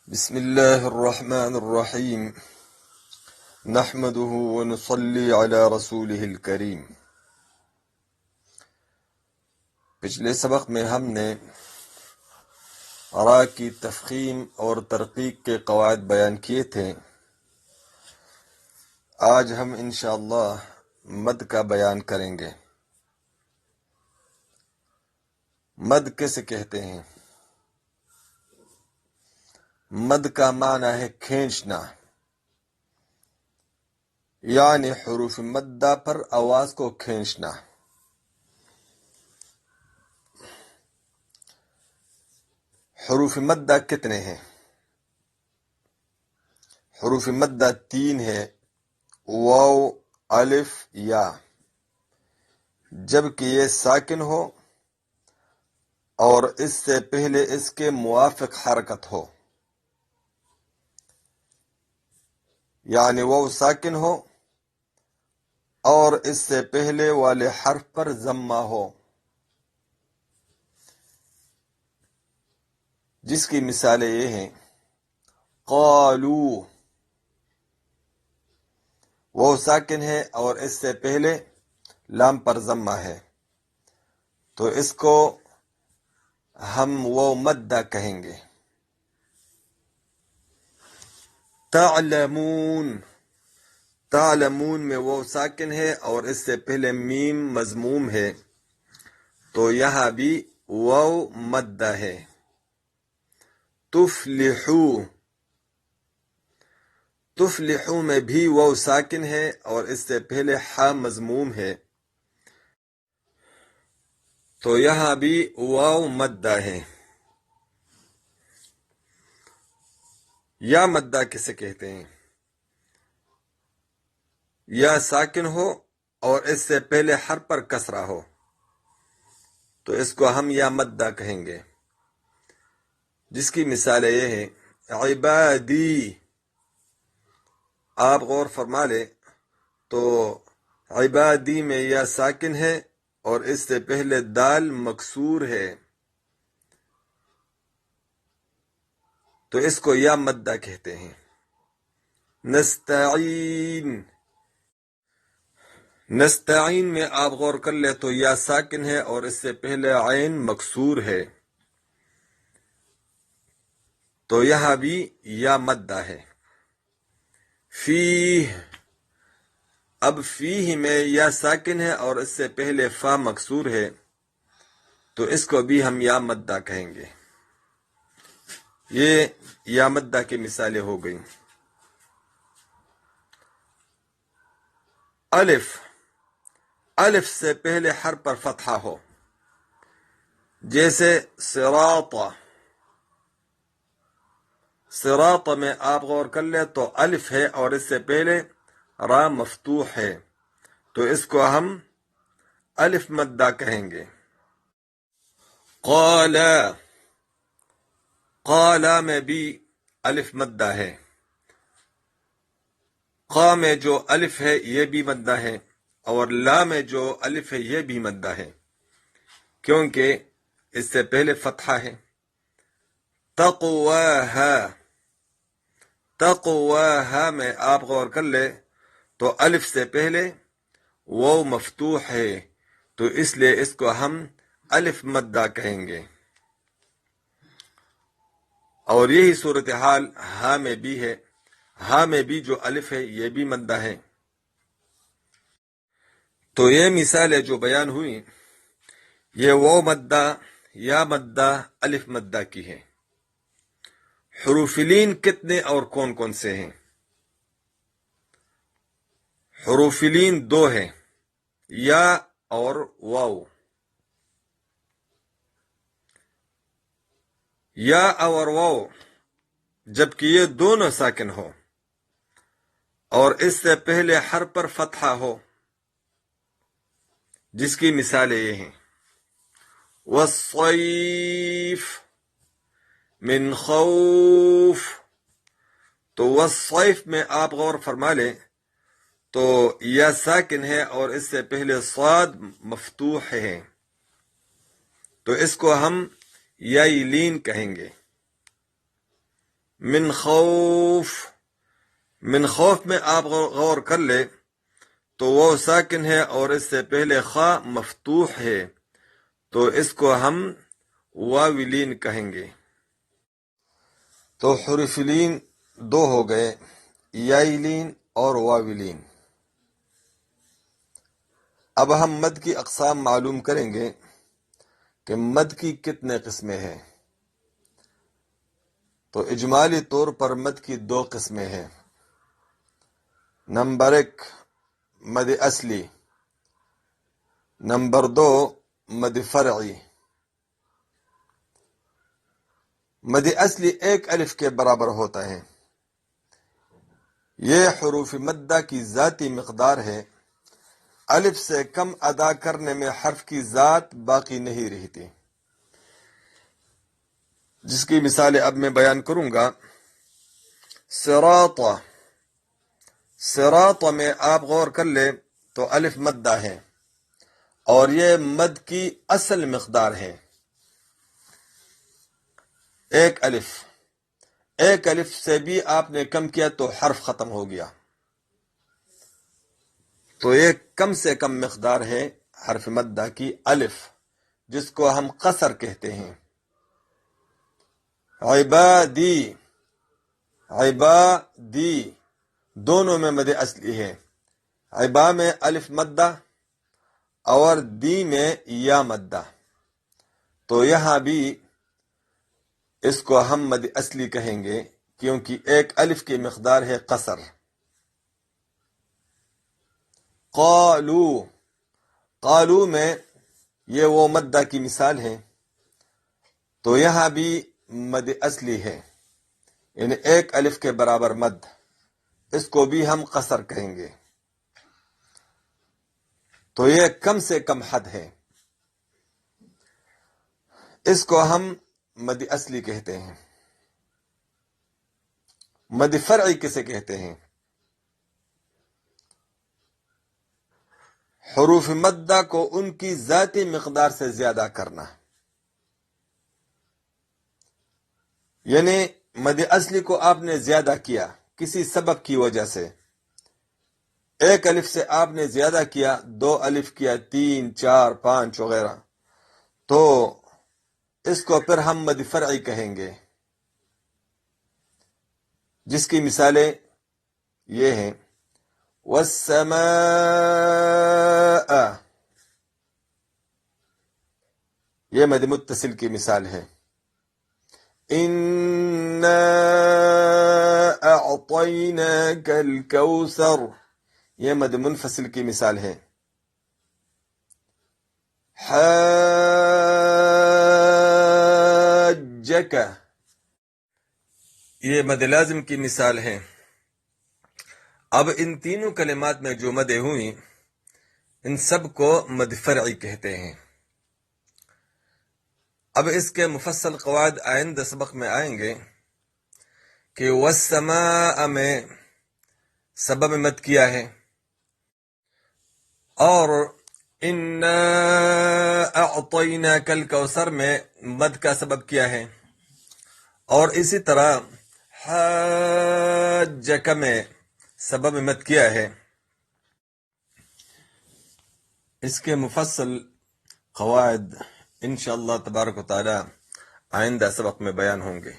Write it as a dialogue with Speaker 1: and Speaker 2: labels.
Speaker 1: بسم الله الرحمن الرحيم نحمده ونصلي على رسوله الكريم۔ پچھلے سبق میں ہم نے را کی تفخیم اور ترقیق کے قواعد بیان کیے تھے۔ آج ہم انشاءاللہ مد کا بیان کریں گے۔ مد کیسے کہتے ہیں؟ مد کا معنی ہے کھینچنا، یعنی حروف مدہ پر آواز کو کھینچنا۔ حروف مدہ کتنے ہیں؟ حروف مدہ 3 ہے، واو، الف، یا، جبکہ یہ ساکن ہو اور اس سے پہلے اس کے موافق حرکت ہو، یعنی واو ساکن ہو اور اس سے پہلے والے حرف پر ضمہ ہو، جس کی مثالیں یہ ہیں: قالو، واو ساکن ہے اور اس سے پہلے لام پر ضمہ ہے، تو اس کو ہم واو مدہ کہیں گے۔ تعلمون، تعلمون میں واو ساکن ہے اور اس سے پہلے میم مضموم ہے، تو یہاں بھی واو مدہ ہے۔ تفلحو، تفلحو میں بھی واو ساکن ہے اور اس سے پہلے حا مضموم ہے، تو یہاں بھی واو مدہ ہے۔ یا مدہ کسے کہتے ہیں؟ یا ساکن ہو اور اس سے پہلے حرف پر کسرہ ہو، تو اس کو ہم یا مدہ کہیں گے، جس کی مثالیں یہ ہیں: عبادی، آپ غور فرما لیں تو عبادی میں یا ساکن ہے اور اس سے پہلے دال مکسور ہے، تو اس کو یا مدہ کہتے ہیں۔ نستعین، نستعین میں آپ غور کر لیں تو یا ساکن ہے اور اس سے پہلے عین مکسور ہے، تو یہاں بھی یا مدہ ہے۔ فیہ، اب فیہ میں یا ساکن ہے اور اس سے پہلے فا مکسور ہے، تو اس کو بھی ہم یا مدہ کہیں گے۔ یہ یا مدہ کی مثالیں ہو گئیں۔ الف، الف سے پہلے حرف پر فتحہ ہو، جیسے صراط، صراط میں آپ غور کر لیں تو الف ہے اور اس سے پہلے را مفتوح ہے، تو اس کو ہم الف مدہ کہیں گے۔ قالا، قالا میں بھی الف مدہ ہے۔ قا میں جو الف ہے یہ بھی مدہ ہے، اور لا میں جو الف ہے یہ بھی مدہ ہے، کیونکہ اس سے پہلے فتحہ ہے۔ تقواہا، تقواہا میں آپ غور کر لے تو الف سے پہلے واو مفتوح ہے، تو اس لیے اس کو ہم الف مدہ کہیں گے، اور یہی صورتحال ہا میں بھی ہے۔ ہا میں بھی جو الف ہے یہ بھی مدہ ہے۔ تو یہ مثالیں جو بیان ہوئی یہ واو مدہ، یا مدہ، الف مدہ کی ہے۔ حروف لین کتنے اور کون کون سے ہیں؟ حروف لین 2 ہیں، یا اور واو۔ یا اور واو جبکہ یہ دونوں ساکن ہو اور اس سے پہلے حرف پر فتحہ ہو، جس کی مثالیں یہ ہیں: والصیف، من خوف، تو والصیف میں آپ غور فرما لیں تو یا ساکن ہے اور اس سے پہلے صاد مفتوح ہے، تو اس کو ہم یا لین کہیں گے۔ من خوف، من خوف میں آپ غور کر لے تو وہ ساکن ہے اور اس سے پہلے خا مفتوح ہے، تو اس کو ہم واولین کہیں گے۔ تو حروف لین دو ہو گئے، یائلین اور واولین۔ اب ہم مد کی اقسام معلوم کریں گے کہ مد کی کتنے قسمیں ہیں۔ تو اجمالی طور پر مد کی دو قسمیں ہیں۔ نمبر 1 مد اصلی، نمبر 2 مد فرعی۔ مد اصلی 1 الف کے برابر ہوتا ہے۔ یہ حروف مدہ کی ذاتی مقدار ہے، الف سے کم ادا کرنے میں حرف کی ذات باقی نہیں رہتی، جس کی مثالیں اب میں بیان کروں گا۔ صراط، صراط میں آپ غور کر لیں تو الف مدہ ہے اور یہ مد کی اصل مقدار ہے، 1 الف۔ 1 الف سے بھی آپ نے کم کیا تو حرف ختم ہو گیا، تو یہ کم سے کم مقدار ہے حرف مدہ کی الف، جس کو ہم قصر کہتے ہیں۔ عبادی، عبادی دونوں میں مد اصلی ہے، عبا میں الف مدہ اور دی میں یا مدہ، تو یہاں بھی اس کو ہم مد اصلی کہیں گے کیونکہ 1 الف کی مقدار ہے قصر۔ قالو، قالو میں یہ وہ مدہ کی مثال ہے، تو یہاں بھی مد اصلی ہے، یعنی 1 الف کے برابر مد، اس کو بھی ہم قصر کہیں گے، تو یہ کم سے کم حد ہے، اس کو ہم مد اصلی کہتے ہیں۔ مد فرعی کسے کہتے ہیں؟ حروف مدہ کو ان کی ذاتی مقدار سے زیادہ کرنا، یعنی مد اصلی کو آپ نے زیادہ کیا کسی سبب کی وجہ سے، 1 الف سے آپ نے زیادہ کیا، 2 الف کیا، 3 4 5 وغیرہ، تو اس کو پھر ہم مد فرعی کہیں گے، جس کی مثالیں یہ ہیں۔ والسماء، یہ مد متصل کی مثال ہے۔ انا اعطیناک الکوثر، یہ مد منفصل کی مثال ہے۔ حاجک، یہ مد لازم کی مثال ہے۔ اب ان تینوں کلمات میں جو مدیں ہوئیں ان سب کو مد فرعی کہتے ہیں۔ اب اس کے مفصل قواعد آئندہ سبق میں آئیں گے کہ والسماء میں سبب مد کیا ہے، اور انا اعطیناک الکوثر میں مد کا سبب کیا ہے، اور اسی طرح حاجک میں سبب مد کیا ہے۔ اس کے مفصل قواعد انشاءاللہ تبارک و تعالی آئندہ سبق میں بیان ہوں گے۔